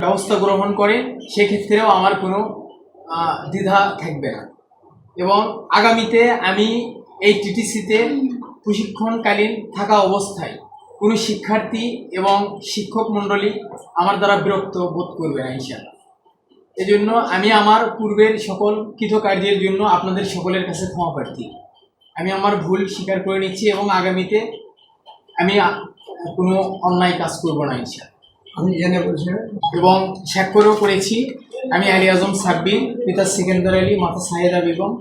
ব্যবস্থা গ্রহণ করে সেক্ষেত্রেও আমার কোনো দ্বিধা থাকবে না এবং আগামীতে আমি এই টিটিসিতে প্রশিক্ষণকালীন থাকা অবস্থায় কোনো শিক্ষার্থী এবং শিক্ষক মণ্ডলী আমার দ্বারা বিরক্ত বোধ করবে না ইনশাআল্লাহ। এজন্য আমি আমার পূর্বের সকল কৃতকার্যের জন্য আপনাদের সকলের কাছে ক্ষমা প্রার্থী। আমি আমার ভুল স্বীকার করে নিচ্ছি এবং আগামীতে আমি কোনো অন্যায় কাজ করব না ইনশাআল্লাহ। আমি জেনে বলছি এবং স্বাক্ষরও করেছি আমি আলী আজম সাব্বির, পিতা সিকান্দার আলী, মাতা সাহেদা বেগম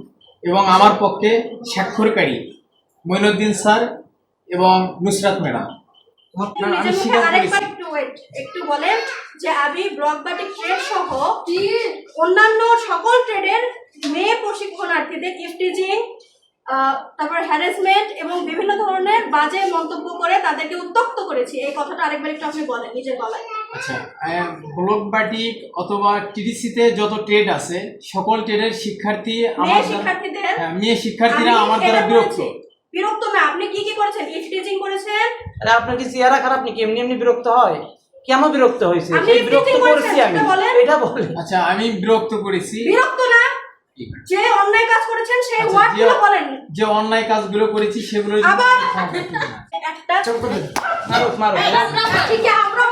এবং আমার পক্ষে স্বাক্ষরকারী মঈনুদ্দিন স্যার এবং নুসরাত ম্যাডাম। একটু বলেন যে আমি ব্লক বাটিক ট্রেড সহ অন্যান্য সকল ট্রেডের মেয়ে প্রশিক্ষণার্থীদের ইফটিজিং, তারপর হ্যারাসমেন্ট এবং বিভিন্ন ধরনের বাজে মন্তব্য করে তাদেরকে উত্ত্যক্ত করেছি। এই কথাটা আরেকবার একটু আপনি বলেন নিজের গলায়। আচ্ছা, ব্লক বাটিক অথবা টিডিসিতে যত ট্রেড আছে সকল ট্রেডের শিক্ষার্থী মেয়ে শিক্ষার্থীরা আমার দ্বারা বিরক্ত না। আপনি কি কি করেছেন? ইফটিজিং করেছেন। আরে আপনার কি চেহারা খারাপ নাকি? এমনি এমনি বিরক্ত হয়? কেন বিরক্ত হয়েছে? সেই বিরক্ত করেছি আমি, এটা বলেন। আচ্ছা, আমি বিরক্ত করেছি। বিরক্ত না, যে অন্যায় কাজ করেছেন সেই ওয়ার্ডগুলো বলেন। যে অন্যায় কাজগুলো করেছি সেগুলো আবার একটা মারো ঠিক আছে, আমরা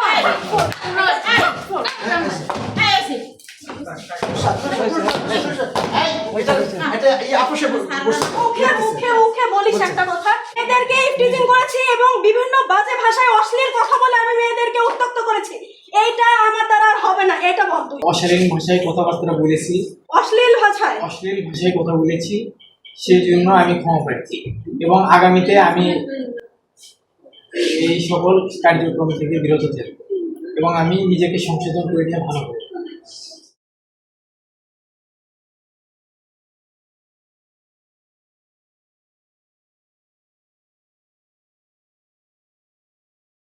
মুখে বলিস একটা কথা। এদেরকে ইফটিজিং করেছি এবং বিভিন্ন বাজে ভাষায় অশ্লীল কথা বলে আমি মেয়েদেরকে উত্ত্যক্ত করেছি। এইটা আমার দ্বারা আর হবে না, এটা বল। অশালীন ভাষায় কথাবার্তা বলেছি, অশ্লীল ভাষায় কথা বলেছি, সেই জন্য আমি ক্ষমা প্রার্থী এবং আগামীতে আমি এই সকল কার্যক্রম থেকে বিরত থাকব এবং আমি নিজেকে সংশোধন করে নিয়ে ভালো করব।